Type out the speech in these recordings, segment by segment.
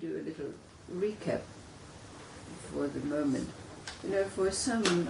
do a little recap for the moment. You know, for some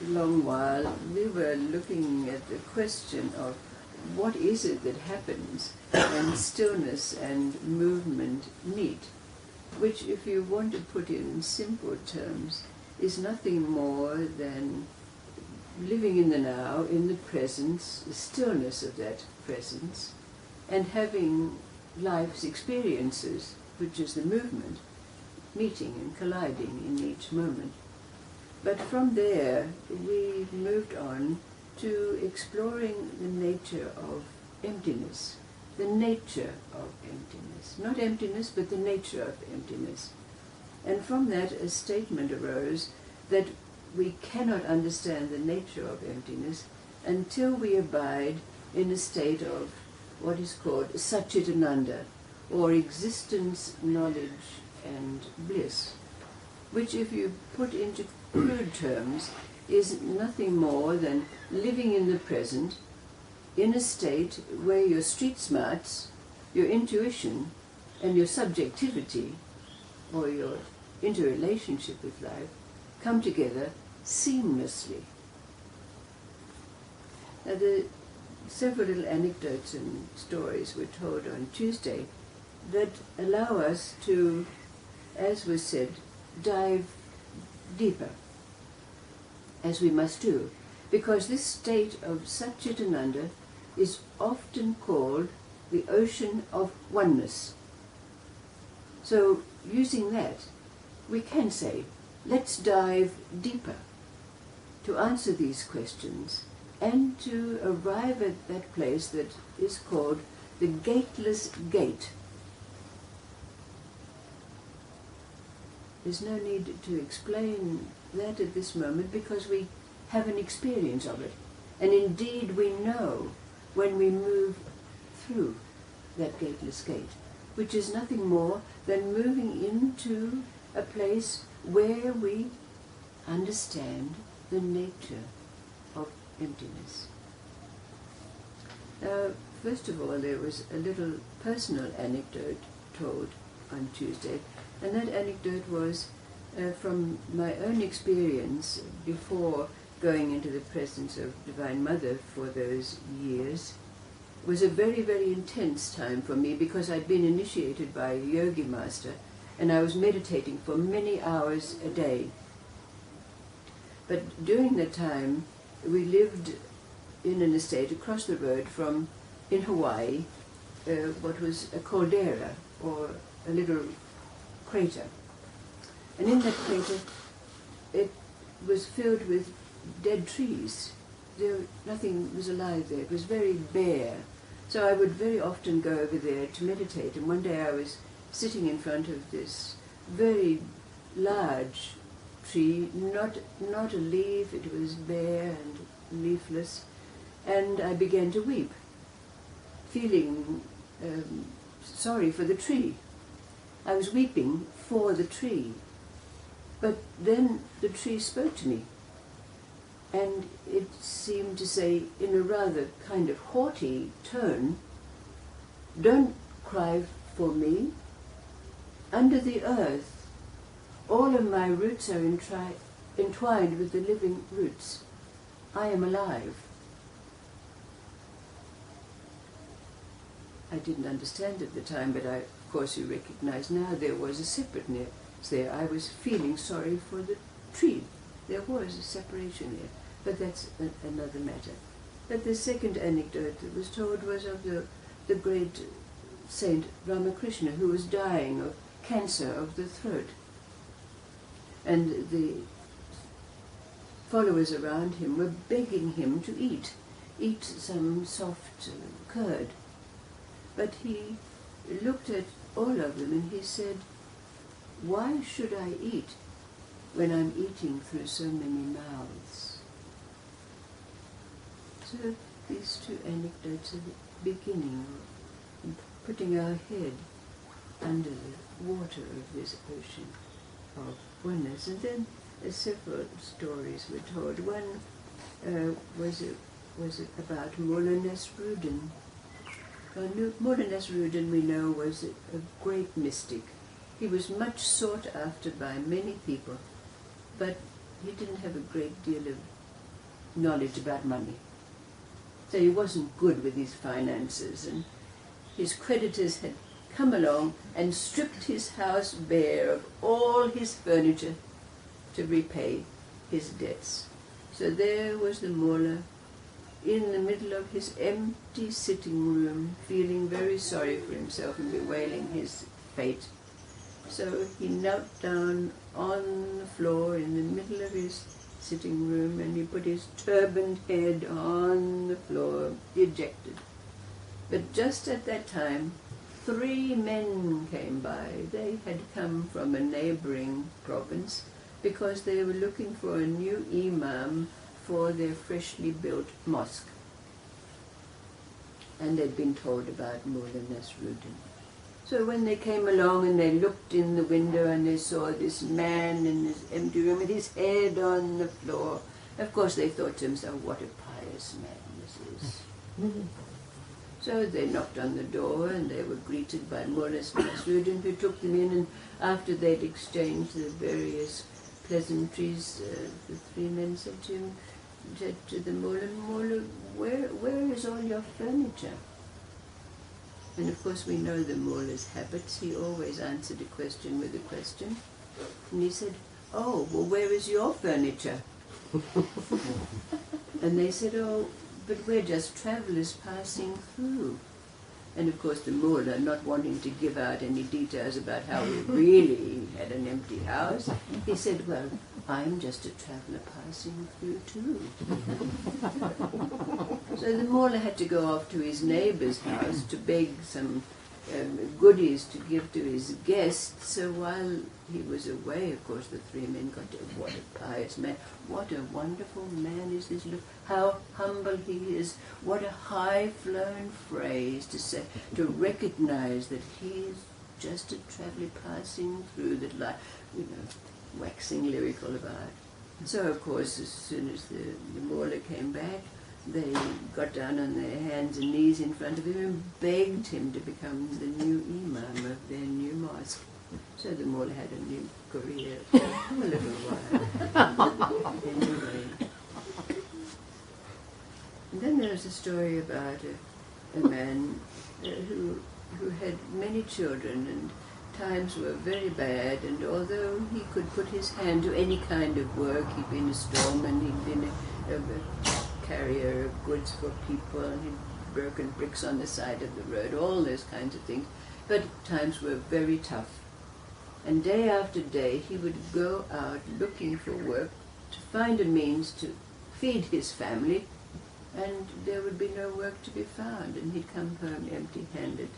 long while we were looking at the question of what is it that happens when stillness and movement meet, which, if you want to put in simple terms, is nothing more than living in the now, in the presence, the stillness of that presence, and having life's experiences, which is the movement, meeting and colliding in each moment. But from there, we moved on to exploring the nature of emptiness, the nature of emptiness. Not emptiness, but the nature of emptiness. And from that, a statement arose that we cannot understand the nature of emptiness until we abide in a state of what is called Satchitananda, or existence, knowledge, and bliss, which, if you put into crude terms, is nothing more than living in the present in a state where your street smarts, your intuition, and your subjectivity, or your interrelationship with life, come together seamlessly. Now, several little anecdotes and stories were told on Tuesday that allow us to, as was said, dive deeper, as we must do, because this state of Satchitananda is often called the ocean of oneness. So, using that, we can say, let's dive deeper to answer these questions and to arrive at that place that is called the gateless gate. There's no need to explain that at this moment because we have an experience of it. And indeed we know when we move through that gateless gate, which is nothing more than moving into a place where we understand the nature of emptiness. Now, first of all, there was a little personal anecdote told on Tuesday, and that anecdote was from my own experience before going into the presence of Divine Mother for those years. It was a very, very intense time for me because I'd been initiated by a yogi master and I was meditating for many hours a day. But during that time, we lived in an estate across the road from, in Hawaii, what was a caldera, or a little crater. And in that crater, it was filled with dead trees. Nothing was alive there. It was very bare. So I would very often go over there to meditate. And one day I was sitting in front of this very large tree, not a leaf, it was bare and leafless, and I began to weep, feeling sorry for the tree. I was weeping for the tree. But then the tree spoke to me, and it seemed to say in a rather kind of haughty tone, "Don't cry for me. Under the earth, all of my roots are entwined with the living roots. I am alive." I didn't understand at the time, but of course you recognize now there was a separateness there. I was feeling sorry for the tree. There was a separation there, but that's another matter. But the second anecdote that was told was of the great Saint Ramakrishna, who was dying of cancer of the throat. And the followers around him were begging him to eat some soft curd. But he looked at all of them and he said, "Why should I eat when I'm eating through so many mouths?" So these two anecdotes are the beginning of putting our head under the water of this ocean of oneness. And then several stories were told. One was about Mullah Nasruddin. Mullah Nasruddin, we know, was a great mystic He was much sought after by many people, but he didn't have a great deal of knowledge about money. So he wasn't good with his finances, and his creditors had come along and stripped his house bare of all his furniture to repay his debts. So there was the Mullah in the middle of his empty sitting room, feeling very sorry for himself and bewailing his fate. So he knelt down on the floor in the middle of his sitting room, and he put his turbaned head on the floor, dejected. But just at that time, 3 men came by. They had come from a neighboring province because they were looking for a new imam for their freshly built mosque. And they'd been told about Mullah Nasruddin. So when they came along and they looked in the window and they saw this man in this empty room with his head on the floor, of course they thought to themselves, what a pious man this is. So they knocked on the door and they were greeted by Mullah Nasruddin, who took them in, and after they'd exchanged the various pleasantries, the 3 men said to the Mullah, Mullah, where is all your furniture? And of course we know the Mullah's habits. He always answered a question with a question. And he said, oh, well, where is your furniture? And they said, oh, but we're just travellers passing through. And of course the Mullah, not wanting to give out any details about how we really had an empty house, he said, well, I'm just a traveller passing through too. So the Mullah had to go off to his neighbour's house to beg some goodies to give to his guests. So while he was away, of course, the 3 men got to, what a pious man, what a wonderful man is this, look how humble he is, what a high-flown phrase to say, to recognise that he is just a traveller passing through, that life, waxing lyrical about. So of course, as soon as the Mullah came back, they got down on their hands and knees in front of him and begged him to become the new imam of their new mosque. So the Mullah had a new career for a little while. Anyway. And then there's a story about a man who had many children, and times were very bad, and although he could put his hand to any kind of work, he'd been a storeman, he'd been a carrier of goods for people, and he'd broken bricks on the side of the road, all those kinds of things. But times were very tough. And day after day he would go out looking for work to find a means to feed his family, and there would be no work to be found, and he'd come home empty-handed.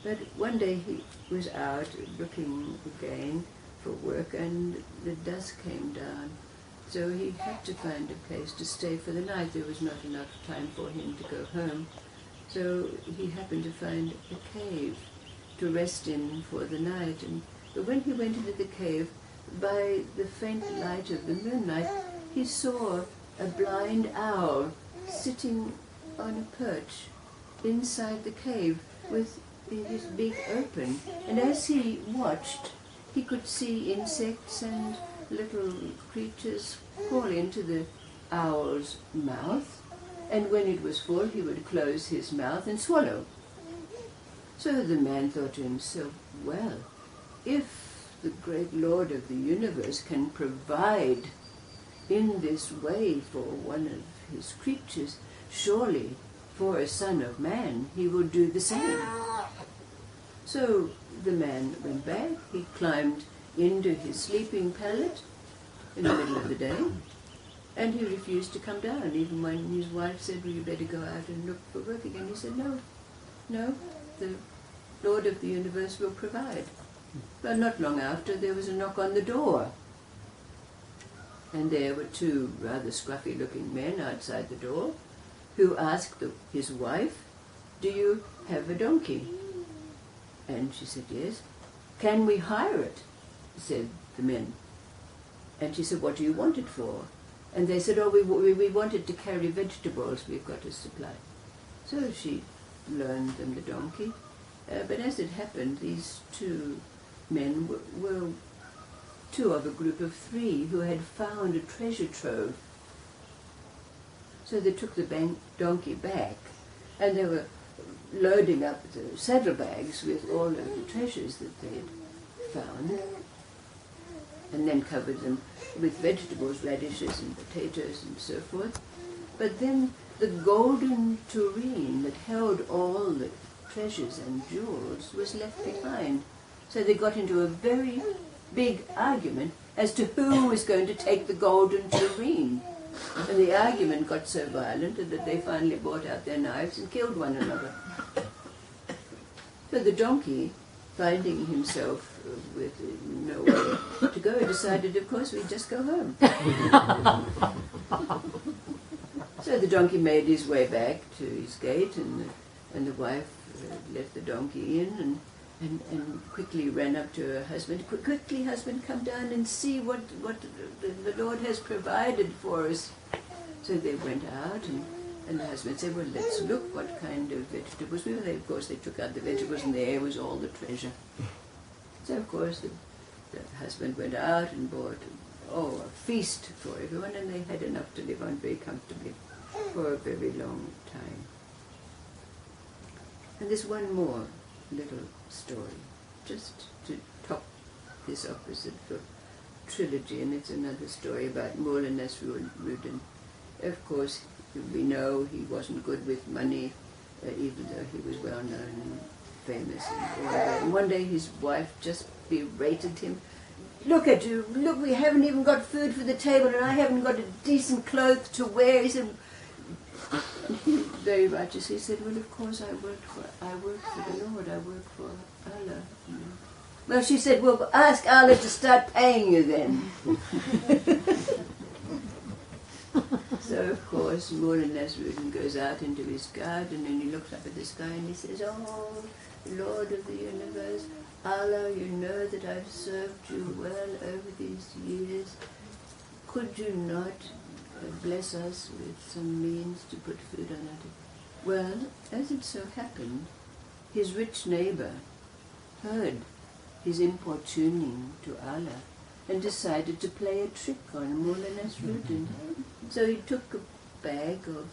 But one day he was out looking again for work, and the dusk came down. So he had to find a place to stay for the night. There was not enough time for him to go home. So he happened to find a cave to rest in for the night. But when he went into the cave, by the faint light of the moonlight, he saw a blind owl sitting on a perch inside the cave with his beak open. And as he watched, he could see insects and little creatures crawl into the owl's mouth, and when it was full he would close his mouth and swallow. So the man thought to himself, well, if the great Lord of the universe can provide in this way for one of his creatures, surely for a son of man he will do the same. So the man went back, he climbed into his sleeping pallet in the middle of the day, and he refused to come down, even when his wife said, well, you better go out and look for work again. He said, no, the Lord of the universe will provide. But not long after, there was a knock on the door, and there were 2 rather scruffy-looking men outside the door, who asked his wife, do you have a donkey? And she said, yes. Can we hire it? Said the men. And she said, what do you want it for? And they said, oh, we wanted to carry vegetables, we've got a supply. So she loaned them the donkey. But as it happened, these 2 men were two of a group of three who had found a treasure trove. So they took the donkey back, and they were loading up the saddlebags with all of the treasures that they had found, and then covered them with vegetables, radishes and potatoes and so forth. But then the golden tureen that held all the treasures and jewels was left behind. So they got into a very big argument as to who was going to take the golden tureen. And the argument got so violent that they finally brought out their knives and killed one another. So the donkey, finding himself with nowhere to go, decided, of course, we'd just go home. So the donkey made his way back to his gate, and the wife let the donkey in and quickly ran up to her husband. Quickly, husband, come down and see what the Lord has provided for us. So they went out, and the husband said, well, let's look what kind of vegetables we were. Of course, they took out the vegetables, and there was all the treasure. So, of course, the husband went out and bought a feast for everyone, and they had enough to live on very comfortably for a very long time. And there's one more little story, just to top this opposite trilogy, and it's another story about Mullah Nasruddin. Of course, we know he wasn't good with money, even though he was well known and famous and all that. And one day his wife just berated him. Look at you, look, we haven't even got food for the table, and I haven't got a decent clothes to wear. He said, very righteously said, well, of course I work for the Lord, I work for Allah. You know. Well, she said, well, ask Allah to start paying you then. So, of course, Mullah Nasruddin goes out into his garden and he looks up at the sky and he says, oh, Lord of the universe, Allah, you know that I've served you well over these years. Could you not bless us with some means to put food on our table? Well, as it so happened, his rich neighbor heard his importuning to Allah and decided to play a trick on Mullah Nasruddin. So he took a bag of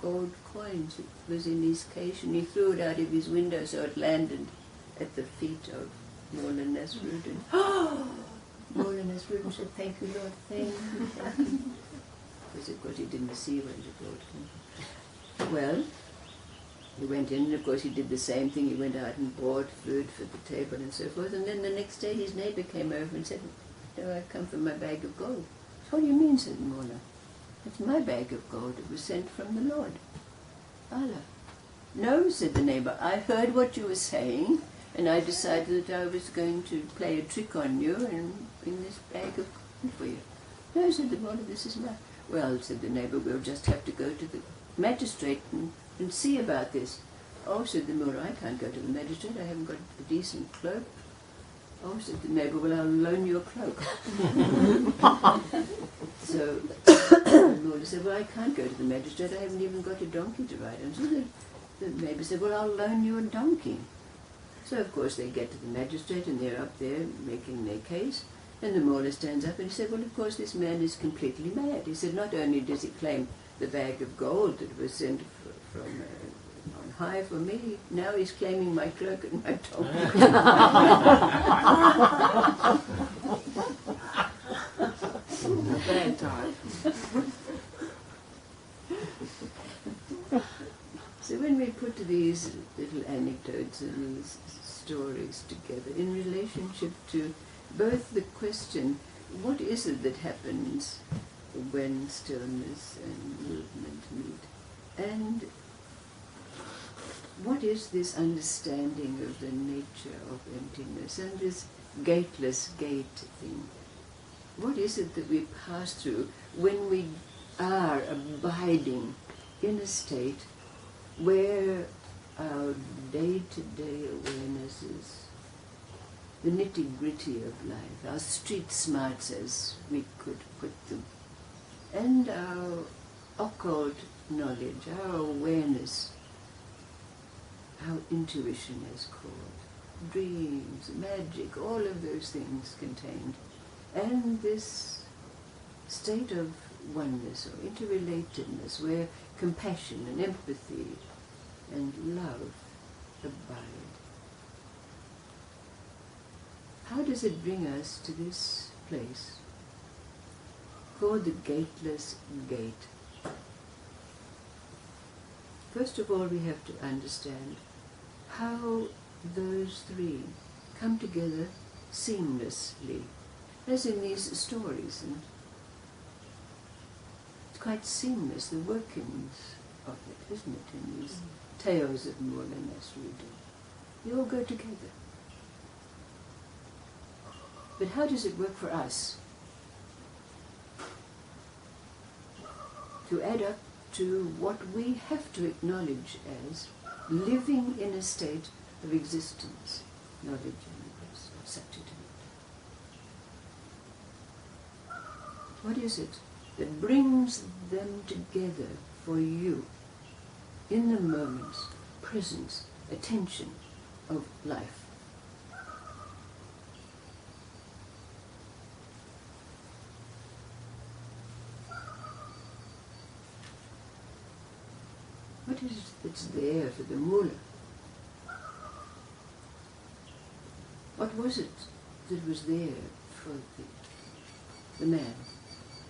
gold coins that was in his cache and he threw it out of his window so it landed at the feet of Mullah Nasruddin. Oh! Mullah Nasruddin said, thank you, Lord, thank you, thank you. Because of course he didn't see where it gold. Well, he went in and of course he did the same thing. He went out and bought food for the table and so forth. And then the next day his neighbor came over and said, no, I've come for my bag of gold. What do you mean, said Mullah? It's my bag of gold. It was sent from the Lord, Allah. No, said the neighbor, I heard what you were saying and I decided that I was going to play a trick on you and bring this bag of gold for you. No, said the Mullah, this is my... Well, said the neighbor, we'll just have to go to the magistrate and see about this. Oh, said the Mullah, I can't go to the magistrate. I haven't got a decent cloak. Oh, said the neighbor, well, I'll loan you a cloak. So the Mullah said, well, I can't go to the magistrate. I haven't even got a donkey to ride on. So the neighbor said, well, I'll loan you a donkey. So, of course, they get to the magistrate and they're up there making their case. And the Mullah stands up and he said, well, of course, this man is completely mad. He said, not only does he claim the bag of gold that was sent from on high for me, now he's claiming my cloak and my donkey. Bad time. So when we put these little anecdotes and these stories together in relationship to both the question, what is it that happens when stillness and movement meet, and what is this understanding of the nature of emptiness and this gateless gate thing? What is it that we pass through when we are abiding in a state where our day-to-day awareness is the nitty-gritty of life, our street smarts as we could put them, and our occult knowledge, our awareness, our intuition is called, dreams, magic, all of those things contained. And this state of oneness or interrelatedness where compassion and empathy and love abide. How does it bring us to this place called the gateless gate? First of all, we have to understand how those three come together seamlessly, as in these stories, and it's quite seamless, the workings of it, isn't it, in these tales of Moorland as we do. They all go together. But how does it work for us? To add up to what we have to acknowledge as living in a state of existence, knowledge and substitute. What is it that brings them together for you in the moment's presence, attention of life? What is it that's there for the mullah? What was it that was there for the man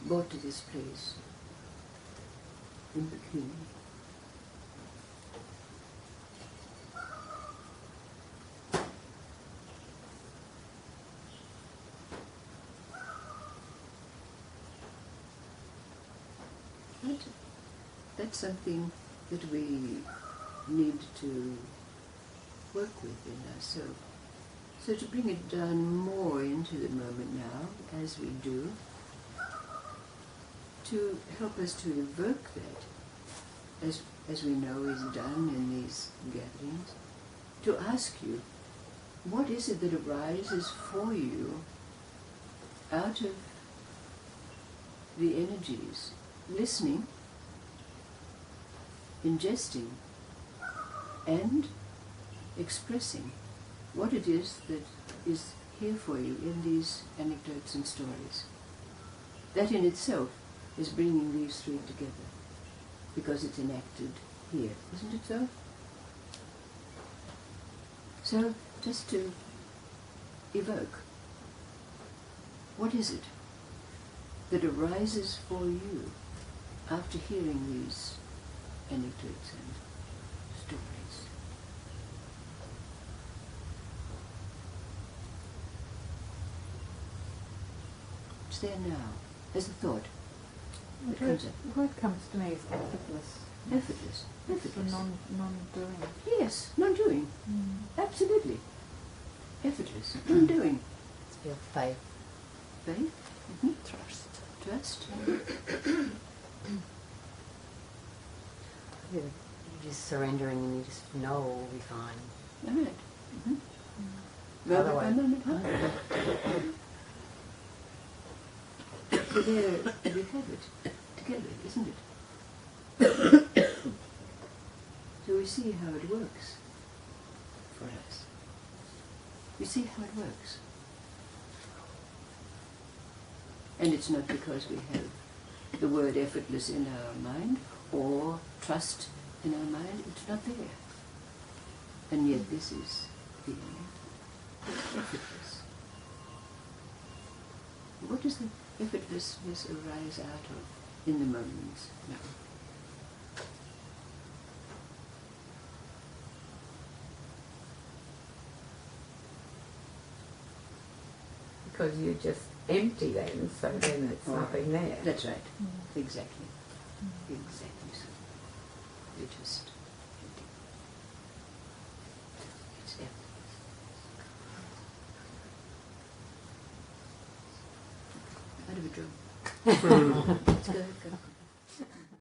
brought to this place in Bikini? That's something that we need to work with in ourselves. So to bring it down more into the moment now, as we do, to help us to evoke that, as we know is done in these gatherings, to ask you, what is it that arises for you out of the energies, listening, ingesting, and expressing what it is that is here for you in these anecdotes and stories. That in itself is bringing these three together, because it's enacted here, isn't it so? So, just to evoke, what is it that arises for you after hearing these anecdotes and stories? It's there now, as a thought. What comes to me is effortless. Effortless. Effortless. Non-doing. Yes, non-doing. Absolutely. Effortless. Non-doing. Feel faith. Faith. Trust. Trust. You're just surrendering and you just know it will be fine. All right. Moment by Otherwise- moment. Huh? So there we have it together, isn't it? So we see how it works for us. We see how it works. And it's not because we have the word effortless in our mind or trust in our mind. It's not there. And yet this is the effortless. What does the effortlessness arise out of in the moments now? Because you're just empty then, so then it's nothing there. That's right. Exactly. Exactly so. You're just empty. It's effortless. Out of a drum. Let's go.